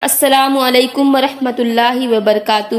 السلام علیکم ورحمۃ اللہ وبرکاتہ۔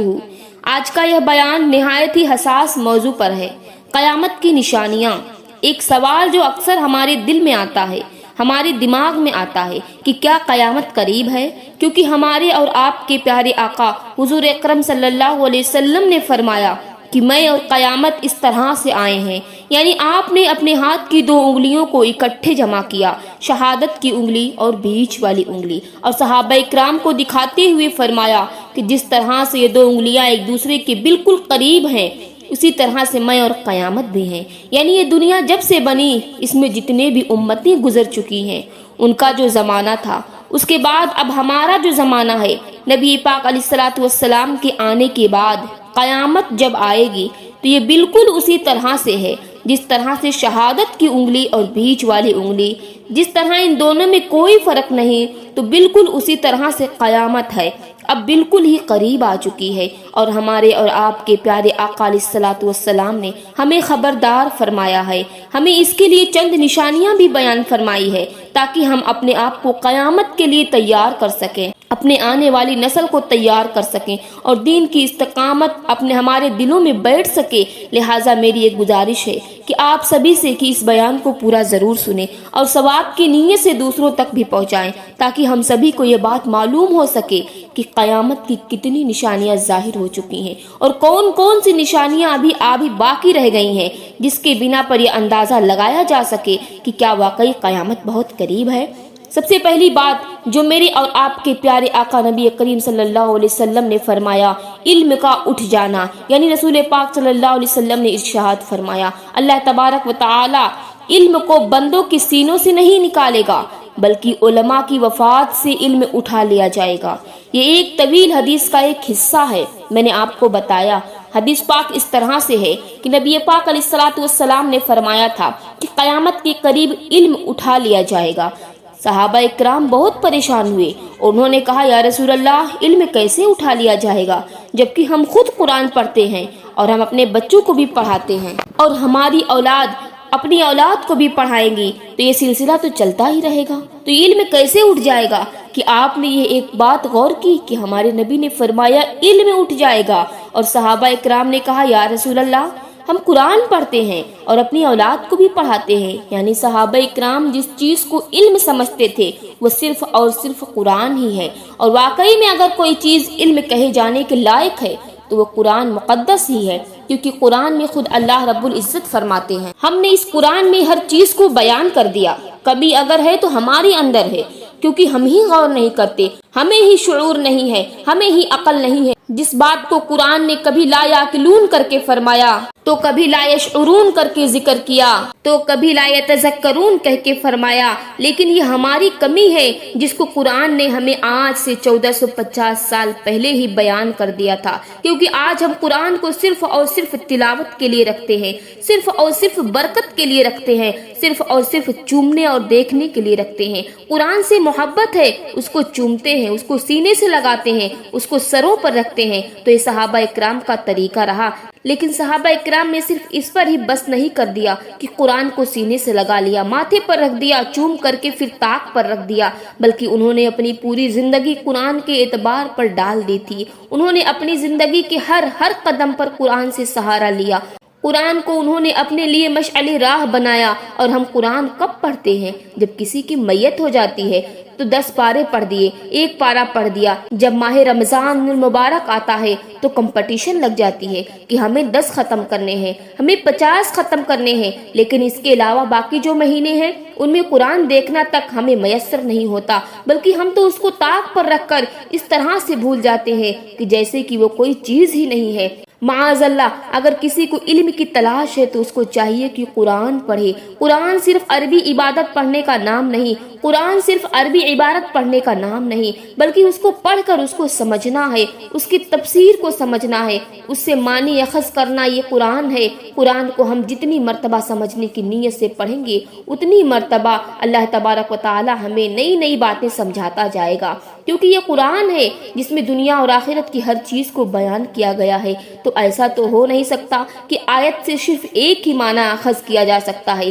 آج کا یہ بیان نہایت ہی حساس موضوع پر ہے، قیامت کی نشانیاں۔ ایک سوال جو اکثر ہمارے دل میں آتا ہے، ہمارے دماغ میں آتا ہے کہ کیا قیامت قریب ہے؟ کیونکہ ہمارے اور آپ کے پیارے آقا حضور اکرم صلی اللہ علیہ وسلم نے فرمایا کہ میں اور قیامت اس طرح سے آئے ہیں، یعنی آپ نے اپنے ہاتھ کی دو انگلیوں کو اکٹھے جمع کیا، شہادت کی انگلی اور بیچ والی انگلی، اور صحابہ اکرام کو دکھاتے ہوئے فرمایا کہ جس طرح سے یہ دو انگلیاں ایک دوسرے کے بالکل قریب ہیں، اسی طرح سے میں اور قیامت بھی ہیں۔ یعنی یہ دنیا جب سے بنی، اس میں جتنے بھی امتیں گزر چکی ہیں، ان کا جو زمانہ تھا، اس کے بعد اب ہمارا جو زمانہ ہے، نبی پاک علیہ الصلوۃ والسلام کے آنے کے بعد قیامت جب آئے گی تو یہ بالکل اسی طرح سے ہے جس طرح سے شہادت کی انگلی اور بیچ والی انگلی، جس طرح ان دونوں میں کوئی فرق نہیں، تو بالکل اسی طرح سے قیامت ہے، اب بالکل ہی قریب آ چکی ہے۔ اور ہمارے اور آپ کے پیارے آقا علیہ الصلوۃ والسلام نے ہمیں خبردار فرمایا ہے، ہمیں اس کے لیے چند نشانیاں بھی بیان فرمائی ہے تاکہ ہم اپنے آپ کو قیامت کے لیے تیار کر سکیں، اپنے آنے والی نسل کو تیار کر سکیں، اور دین کی استقامت اپنے ہمارے دلوں میں بیٹھ سکے۔ لہٰذا میری ایک گزارش ہے کہ آپ سبھی سے کہ اس بیان کو پورا ضرور سنیں اور ثواب کی نیت سے دوسروں تک بھی پہنچائیں، تاکہ ہم سبھی کو یہ بات معلوم ہو سکے کہ قیامت کی کتنی نشانیاں ظاہر ہو چکی ہیں اور کون کون سی نشانیاں ابھی باقی رہ گئی ہیں، جس کے بنا پر یہ اندازہ لگایا جا سکے کہ کیا واقعی قیامت بہت قریب ہے۔ سب سے پہلی بات جو میرے اور آپ کے پیارے آقا نبی کریم صلی اللہ علیہ وسلم نے فرمایا، علم کا اٹھ جانا، یعنی رسول پاک صلی اللہ علیہ وسلم نے ارشاد فرمایا، اللہ تبارک و تعالی علم کو بندوں کے سینوں سے نہیں نکالے گا بلکہ علماء کی وفات سے علم اٹھا لیا جائے گا۔ یہ ایک طویل حدیث کا ایک حصہ ہے، میں نے آپ کو بتایا۔ حدیث پاک اس طرح سے ہے کہ نبی پاک علیہ الصلوۃ والسلام نے فرمایا تھا کہ قیامت کے قریب علم اٹھا لیا جائے گا۔ صحابہ اکرام بہت پریشان ہوئے، انہوں نے کہا یا رسول اللہ، علم کیسے اٹھا لیا جائے گا جبکہ ہم خود قرآن پڑھتے ہیں اور ہم اپنے بچوں کو بھی پڑھاتے ہیں اور ہماری اولاد اپنی اولاد کو بھی پڑھائیں گی، تو یہ سلسلہ تو چلتا ہی رہے گا، تو علم کیسے اٹھ جائے گا؟ کہ آپ نے یہ ایک بات غور کی کہ ہمارے نبی نے فرمایا علم اٹھ جائے گا، اور صحابہ اکرام نے کہا یا رسول اللہ، ہم قرآن پڑھتے ہیں اور اپنی اولاد کو بھی پڑھاتے ہیں۔ یعنی صحابہ اکرام جس چیز کو علم سمجھتے تھے وہ صرف اور صرف قرآن ہی ہے، اور واقعی میں اگر کوئی چیز علم کہے جانے کے لائق ہے تو وہ قرآن مقدس ہی ہے، کیونکہ قرآن میں خود اللہ رب العزت فرماتے ہیں، ہم نے اس قرآن میں ہر چیز کو بیان کر دیا، کبھی اگر ہے تو ہمارے اندر ہے، کیونکہ ہم ہی غور نہیں کرتے، ہمیں ہی شعور نہیں ہے، ہمیں ہی عقل نہیں ہے۔ جس بات کو قرآن نے کبھی لا یعقلون کر کے فرمایا تو کبھی لا یشعرون کر کے ذکر کیا تو کبھی لا یتذکرون کہہ کے فرمایا، لیکن یہ ہماری کمی ہے جس کو قرآن نے ہمیں آج سے 1450 سال پہلے ہی بیان کر دیا تھا، کیونکہ آج ہم قرآن کو صرف اور صرف تلاوت کے لیے رکھتے ہیں، صرف اور صرف برکت کے لیے رکھتے ہیں، صرف اور صرف چومنے اور دیکھنے کے لیے رکھتے ہیں۔ قرآن سے محبت ہے، اس کو چومتے ہیں، اس کو سینے سے لگاتے ہیں، اس کو سروں پر رکھتے ہیں، تو یہ صحابہ اکرام کا طریقہ رہا۔ لیکن صحابہ اکرام نے صرف اس پر ہی بس نہیں کر دیا کہ قرآن کو سینے سے لگا لیا، ماتھے پر رکھ دیا، چوم کر کے پھر طاق پر رکھ دیا، بلکہ انہوں نے اپنی پوری زندگی قرآن کے اعتبار پر ڈال دی تھی۔ انہوں نے اپنی زندگی کے ہر قدم پر قرآن سے سہارا لیا، قرآن کو انہوں نے اپنے لیے مشعل راہ بنایا۔ اور ہم قرآن کب پڑھتے ہیں؟ جب کسی کی میت ہو جاتی ہے تو 10 پارے پڑھ دیے، 1 پارہ پڑھ دیا۔ جب ماہ رمضان المبارک آتا ہے تو کمپٹیشن لگ جاتی ہے کہ ہمیں 10 ختم کرنے ہیں، ہمیں 50 ختم کرنے ہیں، لیکن اس کے علاوہ باقی جو مہینے ہیں ان میں قرآن دیکھنا تک ہمیں میسر نہیں ہوتا، بلکہ ہم تو اس کو طاق پر رکھ کر اس طرح سے بھول جاتے ہیں کہ جیسے کہ وہ کوئی چیز ہی نہیں ہے۔ معاذ اللہ، اگر کسی کو علم کی تلاش ہے تو اس کو چاہیے کہ قرآن پڑھے۔ قرآن صرف عربی عبادت پڑھنے کا نام نہیں، قرآن صرف عربی عبارت پڑھنے کا نام نہیں، بلکہ اس کو پڑھ کر اس کو سمجھنا ہے، اس کی تفسیر کو سمجھنا ہے، اس سے معنی اخذ کرنا، یہ قرآن ہے۔ قرآن کو ہم جتنی مرتبہ سمجھنے کی نیت سے پڑھیں گے اتنی مرتبہ اللہ تبارک و تعالی ہمیں نئی نئی باتیں سمجھاتا جائے گا، کیونکہ یہ قرآن ہے جس میں دنیا اور آخرت کی ہر چیز کو بیان کیا گیا ہے۔ تو ایسا تو ہو نہیں سکتا کہ آیت سے صرف ایک ہی معنی اخذ کیا جا سکتا ہے،